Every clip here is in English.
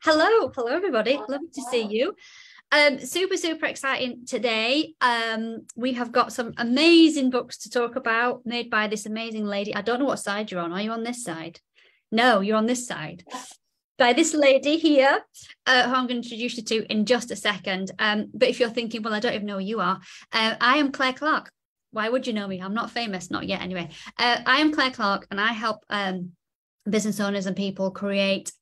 Hello everybody. Lovely to see you. Super exciting today. We have got some amazing books to talk about, made by this amazing lady. I don't know what side you're on. Are you on this side? No, you're on this side. By this lady here, who I'm going to introduce you to in just a second. But if you're thinking, well, I don't even know who you are, I am Claire Clark. Why would you know me? I'm not famous, not yet anyway. I am Claire Clark, and I help business owners and people create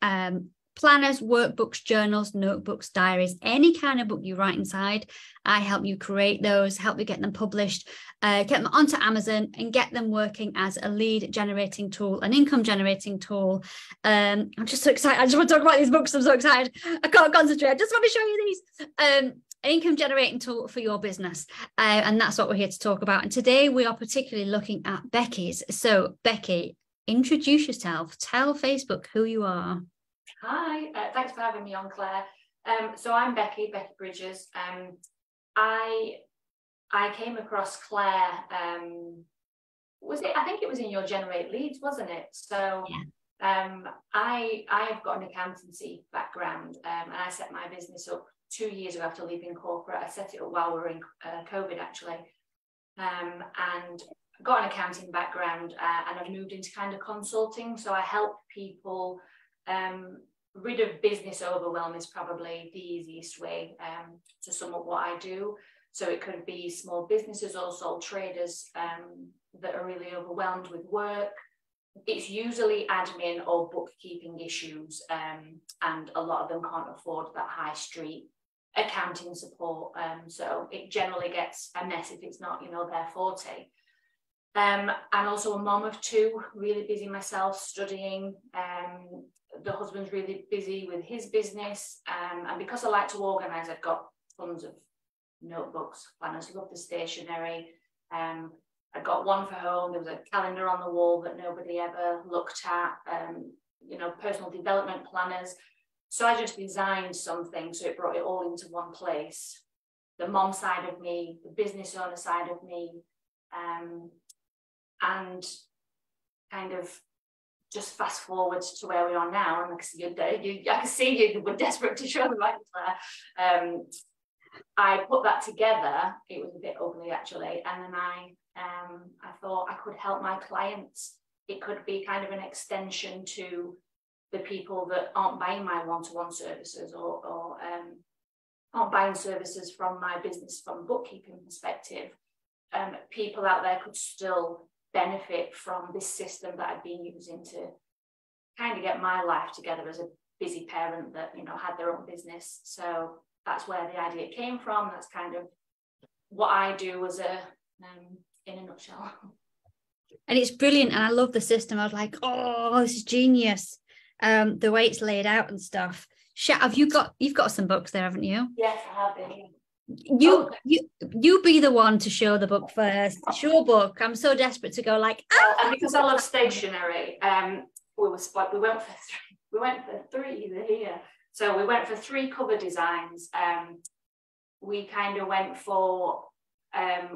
planners, workbooks, journals, notebooks, diaries, any kind of book you write inside. I help you create those, help you get them published, get them onto Amazon and get them working as a lead generating tool, an income generating tool. I'm just so excited. I just want to talk about these books. I'm so excited. I can't concentrate. I just want to show you these. An income generating tool for your business. And that's what we're here to talk about. And today we are particularly looking at Becky's. So Becky, introduce yourself. Tell Facebook who you are. Hi, thanks for having me on, Claire. So I'm Becky Bridges. I came across Claire, I think it was in your Generate Leads, wasn't it? So yeah. I have got an accountancy background, and I set my business up 2 years ago after leaving corporate. I set it up while we were in COVID, actually, and got an accounting background, and I've moved into kind of consulting. So I help people rid of business overwhelm is probably the easiest way to sum up what I do. So it could be small businesses or sole traders that are really overwhelmed with work. It's usually admin or bookkeeping issues, and a lot of them can't afford that high street accounting support. So it generally gets a mess if it's not, their forte. And also a mom of two, really busy myself, studying. The husband's really busy with his business. And because I like to organise, I've got tons of notebooks, planners, love the stationery. I got one for home. There was a calendar on the wall that nobody ever looked at, personal development planners. So I just designed something, so it brought it all into one place. The mom side of me, the business owner side of me, and kind of just fast forward to where we are now, and I can see you were desperate to show them, right, Claire. I put that together. It was a bit ugly, actually, and then I thought I could help my clients. It could be kind of an extension to the people that aren't buying my one-to-one services or aren't buying services from my business from a bookkeeping perspective. People out there could still benefit from this system that I've been using to kind of get my life together as a busy parent that had their own business. So that's where the idea came from. That's kind of what I do as in a nutshell. And it's brilliant, and I love the system. I was like, oh, this is genius. The way it's laid out and stuff. You've got some books there, haven't you? Yes, I have been. You be the one to show the book first. Show your book. I'm so desperate to go like. And because I love stationery, we went for three here. So we went for 3 cover designs. We kind of went for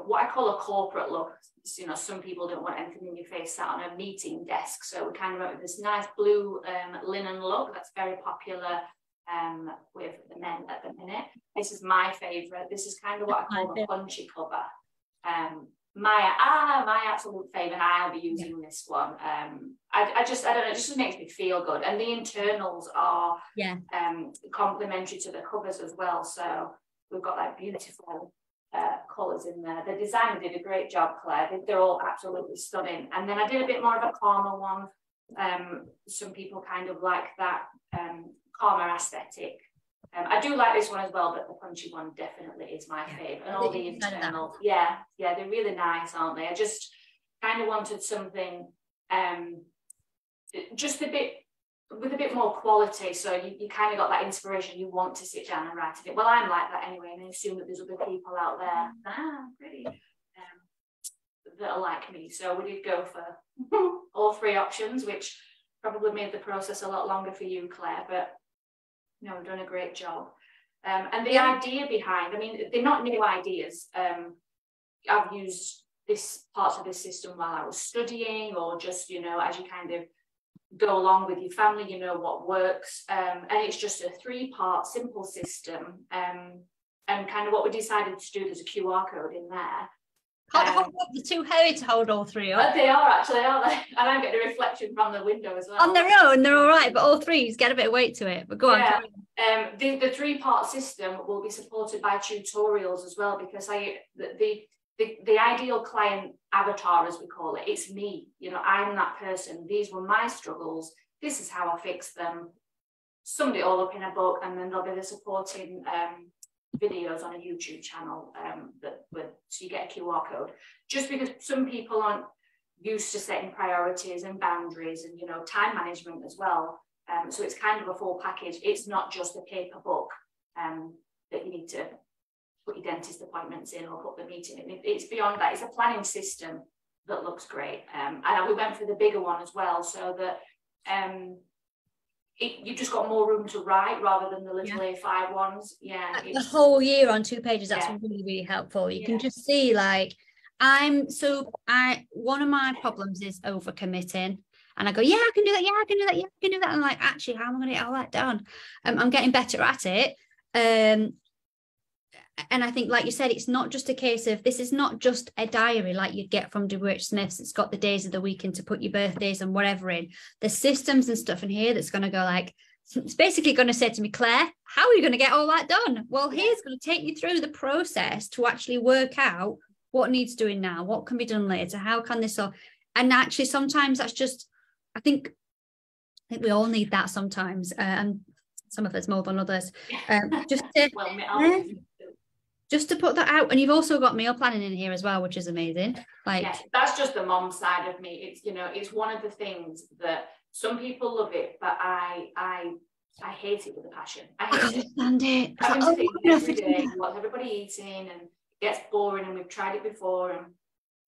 what I call a corporate look. Some people don't want anything in your face sat on a meeting desk. So we kind of went with this nice blue linen look that's very popular with the men at the minute. This is my favourite. This is kind of what I call the punchy cover. My absolute favourite. I'll be using this one. I don't know, it just makes me feel good. And the internals are complementary to the covers as well. So we've got like beautiful colours in there. The designer did a great job, Claire. They're all absolutely stunning. And then I did a bit more of a calmer one. Some people kind of like that calmer aesthetic. I do like this one as well, but the punchy one definitely is my favourite. And all the internals, they're really nice, aren't they? I just kind of wanted something just with a bit more quality, so you kind of got that inspiration. You want to sit down and write it. Well, I'm like that anyway, and I assume that there's other people out there that are like me. So we did go for all 3 options, which probably made the process a lot longer for you, Claire, but we've done a great job. And the idea behind, they're not new ideas. I've used parts of this system while I was studying, or just, as you kind of go along with your family, you know what works. And it's just a 3-part simple system. And kind of what we decided to do, there's a QR code in there. Hold up, they're too heavy to hold all 3 up. They are actually, aren't they? And I'm getting a reflection from the window as well. On their own, they're all right, but all 3's get a bit of weight to it. But go on. The 3-part system will be supported by tutorials as well, because the ideal client avatar, as we call it, it's me. You know, I'm that person. These were my struggles. This is how I fixed them. Summed it all up in a book, and then there'll be the supporting videos on a YouTube channel so you get a QR code. Just because some people aren't used to setting priorities and boundaries and, you know, time management as well. So it's kind of a full package. It's not just a paper book that you need to put your dentist appointments in or put the meeting in. It's beyond that. It's a planning system that looks great. And we went for the bigger one as well, so that you've just got more room to write rather than the little A5 ones. Yeah, the whole year on 2 pages. That's really, really helpful. You can just see, like, one of my problems is overcommitting. And I go, yeah, I can do that. Yeah, I can do that. Yeah, I can do that. And I'm like, actually, how am I going to get all that done? I'm getting better at it. And I think, like you said, it's not just a case of, this is not just a diary like you'd get from DeWitt Smith's. It's got the days of the week and to put your birthdays and whatever in. There's systems and stuff in here that's going to go like, it's basically going to say to me, Claire, how are you going to get all that done? Well, here's going to take you through the process to actually work out what needs doing now, what can be done later, how can this all, and actually sometimes that's just, I think we all need that sometimes, and some of us more than others. Just to put that out. And you've also got meal planning in here as well, which is amazing. Like, that's just the mom side of me. It's, you know, it's one of the things that some people love it, but I hate it with a passion. I can't stand it. Having to think every day what everybody eating, and it gets boring, and we've tried it before, and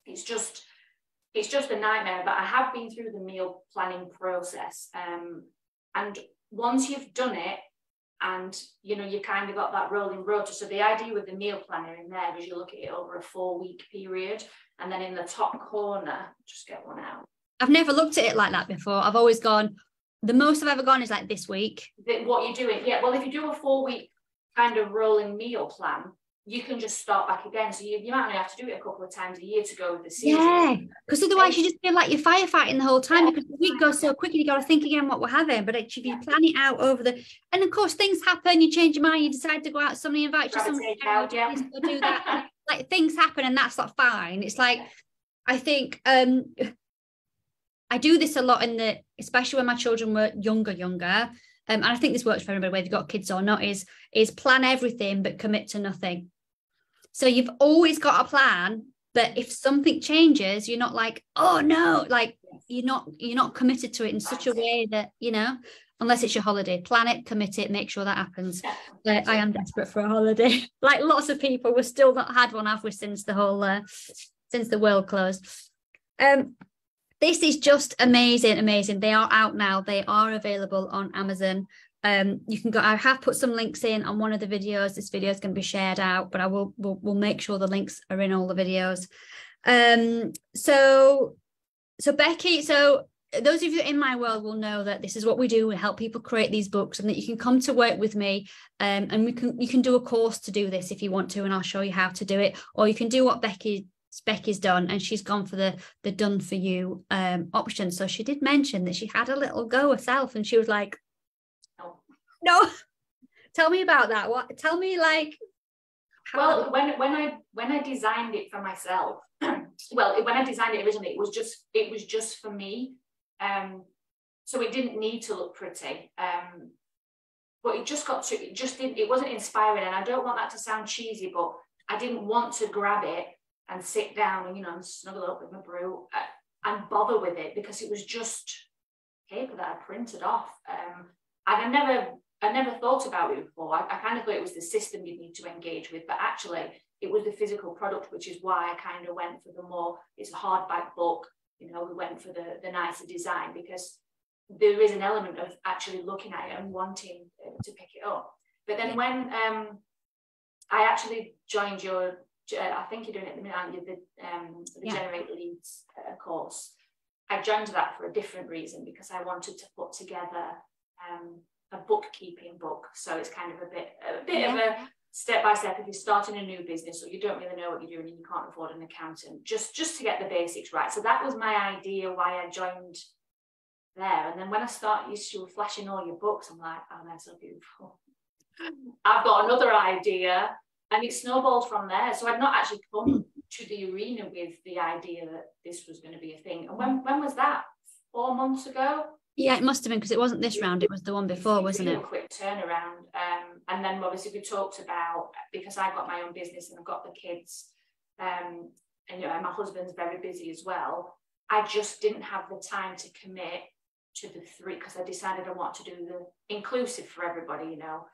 it's just a nightmare. But I have been through the meal planning process, and once you've done it, and you know, you kind of got that rolling rota. So the idea with the meal planner in there is you look at it over a 4-week period, and then in the top corner, just get one out. I've never looked at it like that before. I've always gone, the most I've ever gone is like this week. What you're doing, well, if you do a 4-week kind of rolling meal plan, you can just start back again. So you might only have to do it a couple of times a year to go with the season. Yeah, because otherwise you just feel like you're firefighting the whole time, because the week goes so quickly, you got to think again what we're having. But if you plan it out over and of course things happen, you change your mind, you decide to go out, somebody invites you somewhere else, go do that. Like, things happen, and that's not fine. It's like, I think I do this a lot especially when my children were younger. And I think this works for everybody, whether you've got kids or not, is plan everything but commit to nothing. So you've always got a plan, but if something changes, you're not like, oh no, like you're not committed to it in such a way that, you know, unless it's your holiday, plan it, commit it, make sure that happens. I am desperate for a holiday. Like lots of people, we've still not had one, have we, since the world closed. This is just amazing. They are out now. They are available on Amazon. You can go. I have put some links in on one of the videos. This video is going to be shared out, but we'll make sure the links are in all the videos. So Becky, so those of you in my world will know that this is what we do. We help people create these books, and that you can come to work with me, and you can do a course to do this if you want to, and I'll show you how to do it. Or you can do what Becky's done, and she's gone for the done for you option. So she did mention that she had a little go herself, and she was like, no. Tell me about that. Tell me, like, well, when I designed it for myself, well, when I designed it originally, it was just for me, so it didn't need to look pretty, but it wasn't inspiring. And I don't want that to sound cheesy, but I didn't want to grab it and sit down and, you know, and snuggle up with my brew and bother with it, because it was just paper that I printed off. And I never thought about it before. I kind of thought it was the system you need to engage with, but actually it was the physical product, which is why I kind of went for it's a hardback book, you know, we went for the nicer design, because there is an element of actually looking at it and wanting to pick it up. But then when I actually joined I think you're doing it at the minute, aren't you, the Generate Leads course. I joined that for a different reason, because I wanted to put together a bookkeeping book. So it's kind of a bit of a step-by-step if you're starting a new business or you don't really know what you're doing and you can't afford an accountant, just to get the basics right. So that was my idea why I joined there. And then when I started, you were flashing all your books, I'm like, oh, they're so beautiful. I've got another idea, and it snowballed from there. So I'd not actually come to the arena with the idea that this was going to be a thing. And when was that? 4 months ago? Yeah, it must have been, because it wasn't this round, it was the one before, wasn't it? A quick turnaround. And then obviously we talked about, because I've got my own business and I've got the kids, and you know, my husband's very busy as well. I just didn't have the time to commit to the 3, because I decided I want to do the inclusive for everybody, you know,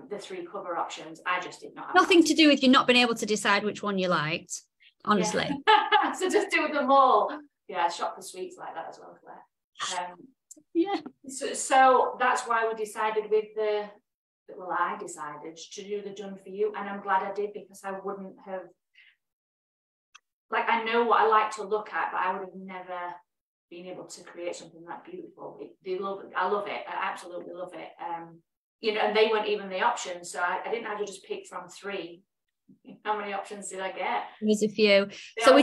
the 3 cover options. I just did not have nothing to do with you not being able to decide which one you liked, honestly. Yeah. So just do them all. Yeah, I shop for sweets like that as well, Claire. Yeah. So that's why we decided I decided to do the Done For You, and I'm glad I did, because I wouldn't have, like, I know what I like to look at, but I would have never been able to create something that beautiful. I love it. I absolutely love it. You know, and they weren't even the options, so I didn't have to just pick from 3. How many options did I get? There's a few. So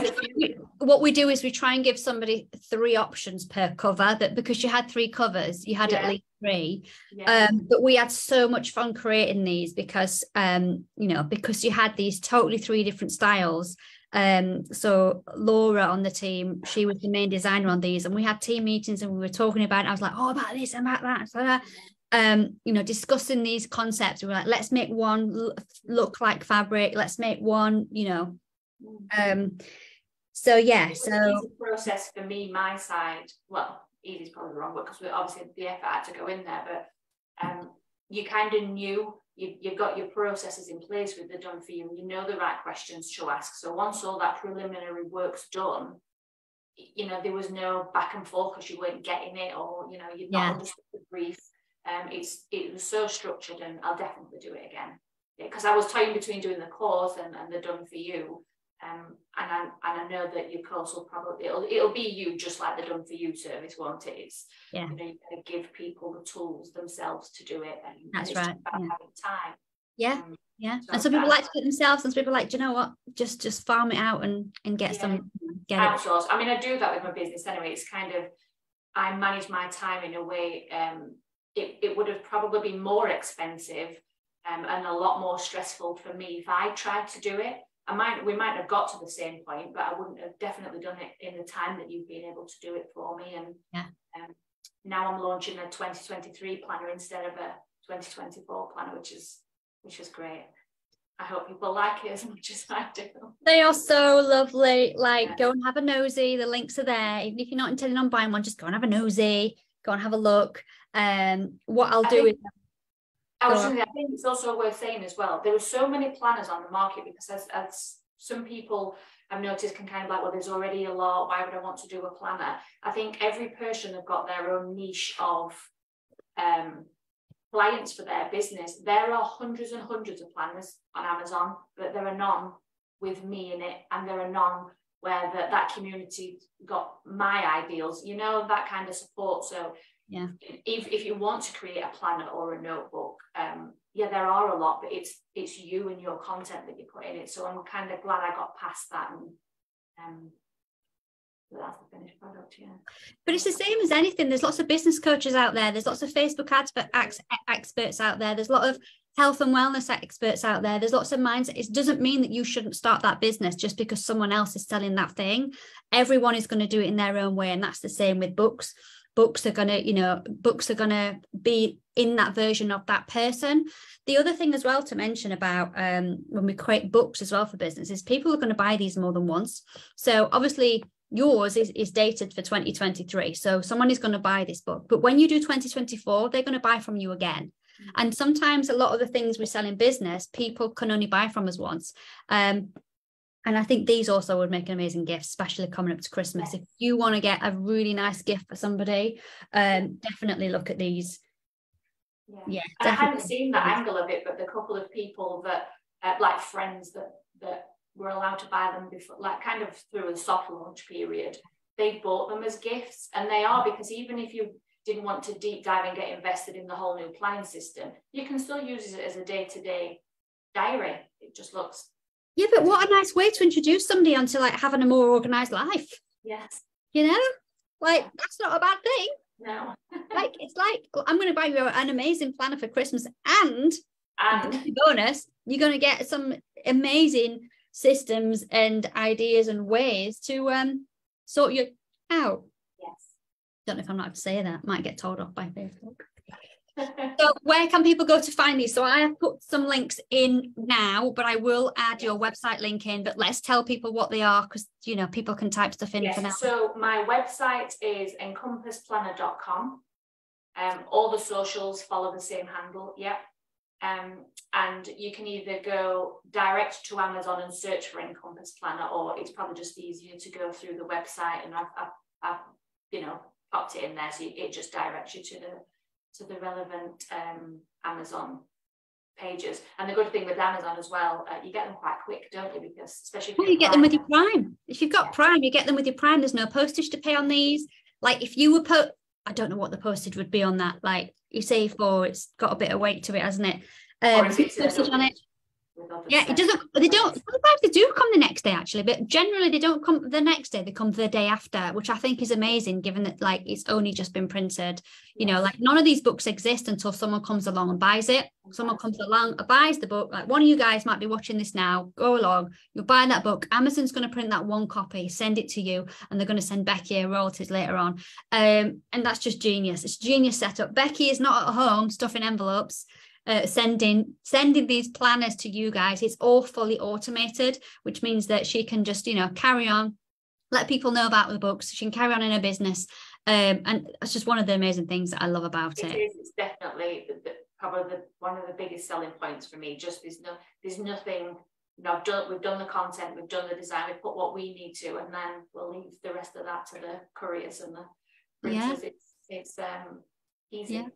what we do is we try and give somebody 3 options per cover, that because you had 3 covers, you had at least 3. Yeah. But we had so much fun creating these because you know, because you had these totally 3 different styles. So Laura on the team, she was the main designer on these, and we had team meetings and we were talking about it. I was like, oh, about this and about that, so that. You know, discussing these concepts. We were like, let's make one look like fabric, let's make one, you know. So yeah, so easy process for me, my side. Well, easy is probably the wrong word, because we obviously the effort had to go in there, but you kind of knew you've got your processes in place with the Done For You, and you know the right questions to ask. So once all that preliminary work's done, you know, there was no back and forth because you weren't getting it, or you know, you'd not understood the brief. It was so structured, and I'll definitely do it again, because I was toying between doing the course and the Done For You, and I know that your course will probably it'll be you, just like the Done For You service, won't it? It's, you know, you're going to give people the tools themselves to do it, and that's it's right. about having time. So and some people like to do it themselves, and some people like, do you know what, just farm it out and get outsource. I mean, I do that with my business anyway. It's kind of, I manage my time in a way. It would have probably been more expensive and a lot more stressful for me if I tried to do it. We might have got to the same point, but I wouldn't have definitely done it in the time that you've been able to do it for me. And now I'm launching a 2023 planner instead of a 2024 planner, which is great. I hope people like it as much as I do. They are so lovely. Like, go and have a nosy. The links are there. Even if you're not intending on buying one, just go and have a nosy. Go and have a look. What I'll do is, I think it's also worth saying as well, there are so many planners on the market, because as some people I've noticed can kind of like, well, there's already a lot, why would I want to do a planner? I think every person have got their own niche of clients for their business. There are hundreds and hundreds of planners on Amazon, but there are none with me in it, and there are none where that community got my ideals, you know, that kind of support. So if you want to create a planner or a notebook, there are a lot, but it's you and your content that you put in it. So I'm kind of glad I got past that, and that's the finished product. But it's the same as anything. There's lots of business coaches out there, there's lots of Facebook experts out there, there's a lot of health and wellness experts out there, there's lots of mindset. It doesn't mean that you shouldn't start that business just because someone else is selling that thing. Everyone is going to do it in their own way, and that's the same with books. Books are going to be in that version of that person. The other thing as well to mention about when we create books as well for businesses, people are going to buy these more than once. So obviously yours is dated for 2023. So someone is going to buy this book. But when you do 2024, they're going to buy from you again. And sometimes a lot of the things we sell in business, people can only buy from us once. And I think these also would make an amazing gift, especially coming up to Christmas. If you want to get a really nice gift for somebody, definitely look at these. I hadn't seen that angle of it, but the couple of people that, like friends that were allowed to buy them before, like kind of through a soft launch period, they bought them as gifts, and they are, because even if you didn't want to deep dive and get invested in the whole new planning system, you can still use it as a day-to-day diary. It just looks... Yeah, but what a nice way to introduce somebody onto like having a more organized life. Yes. You know, like that's not a bad thing. No. Like, it's like, I'm going to buy you an amazing planner for Christmas, and bonus, you're going to get some amazing systems and ideas and ways to sort you out. Yes. Don't know if I'm not to say that. Might get told off by Facebook. So where can people go to find these? So I have put some links in now, but I will add your website link in. But let's tell people what they are, because, you know, people can type stuff in for now. So my website is encompassplanner.com. All the socials follow the same handle. Yep. And you can either go direct to Amazon and search for Encompass Planner, or it's probably just easier to go through the website, and I've you know, popped it in there, so it just directs you to the relevant Amazon pages. And the good thing with Amazon as well, you get them quite quick, don't you? Because especially if you get them with your Prime. If you've got Prime, you get them with your Prime. There's no postage to pay on these. Like if you were I don't know what the postage would be on that. Like you say, it's got a bit of weight to it, hasn't it? Or is it postage on it? Yeah, it doesn't. They don't. Sometimes they do come the next day, actually, but generally they don't come the next day. They come the day after, which I think is amazing, given that like it's only just been printed. You know, like none of these books exist until someone comes along and buys it. Someone comes along and buys the book. Like one of you guys might be watching this now. Go along, you'll buy that book. Amazon's going to print that one copy, send it to you, and they're going to send Becky a royalties later on. And that's just genius. It's genius setup. Becky is not at home stuffing envelopes. Sending these planners to you guys. It's all fully automated, which means that she can just, you know, carry on, let people know about the books. She can carry on in her business, and that's just one of the amazing things that I love about it. It's definitely probably one of the biggest selling points for me. Just there's nothing. You know, we've done the content, we've done the design, we've put what we need to, and then we'll leave the rest of that to the couriers and the printers. It's easy. Yeah.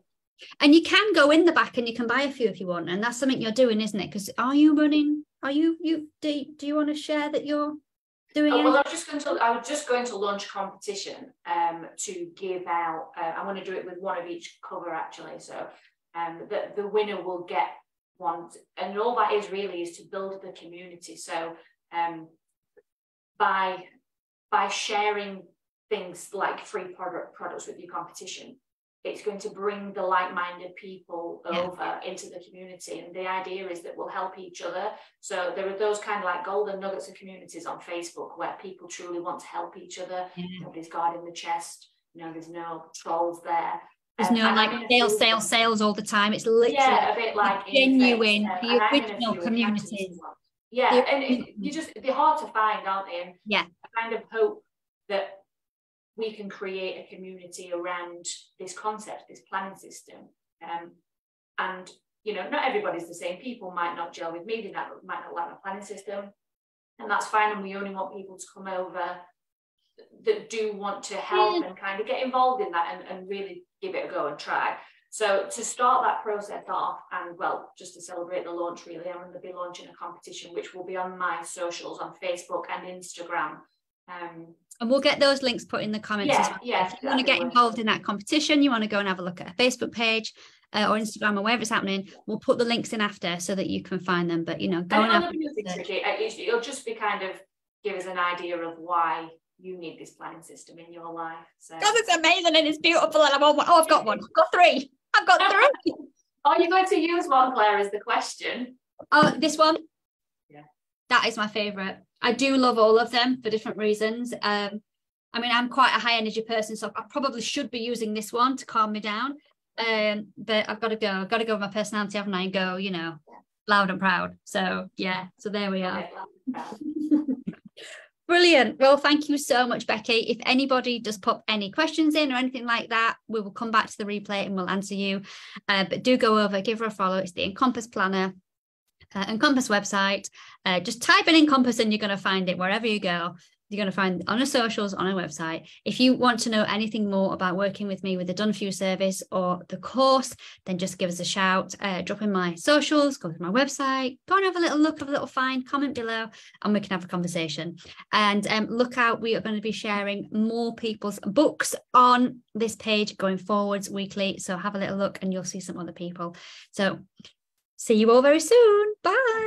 And you can go in the back and you can buy a few if you want, and that's something you're doing, isn't it? Because do you want to share that you're doing? Well, I was just going to launch a competition to give out. I'm going to do it with one of each cover, actually. So the winner will get one, and all that is really is to build the community. So by sharing things like free products with your competition, it's going to bring the like-minded people over into the community. And the idea is that we'll help each other. So there are those kind of like golden nuggets of communities on Facebook where people truly want to help each other. Nobody's guarding the chest. You know, there's no trolls there. There's no like sales all the time. It's literally a bit like genuine, the original communities. They're hard to find, aren't they? And I kind of hope that we can create a community around this concept, this planning system. And, you know, not everybody's the same. People might not gel with me, they might not like my planning system, and that's fine. And we only want people to come over that do want to help and kind of get involved in that and really give it a go and try. So to start that process off, and well, just to celebrate the launch, really, I'm going to be launching a competition, which will be on my socials on Facebook and Instagram. And we'll get those links put in the comments as well. If you want to get involved in that competition, you want to go and have a look at a Facebook page or Instagram or wherever it's happening, we'll put the links in after so that you can find them. But, you know, go and have a look. It'll just be kind of give us an idea of why you need this planning system in your life. Because it's amazing and it's beautiful, and I want one. Oh, I've got one. I've got three. Are you going to use one, Claire, is the question? Oh, this one? Yeah. That is my favourite. I do love all of them for different reasons. I mean, I'm quite a high energy person, so I probably should be using this one to calm me down. But I've got to go with my personality, haven't I? And go, you know, loud and proud. So yeah, so there we are. Brilliant. Well, thank you so much, Becky. If anybody does pop any questions in or anything like that, we will come back to the replay and we'll answer you. But do go over, give her a follow. It's the Encompass Planner. Encompass website. Just type in Encompass and you're going to find it wherever you go. you're going to find on our socials, on our website. If you want to know anything more about working with me with the Done For You service or the course, then just give us a shout, drop in my socials, go to my website, go and have a little look, have a little find, comment below, and we can have a conversation. And look out, we are going to be sharing more people's books on this page going forwards weekly. So have a little look and you'll see some other people. So see you all very soon. Bye.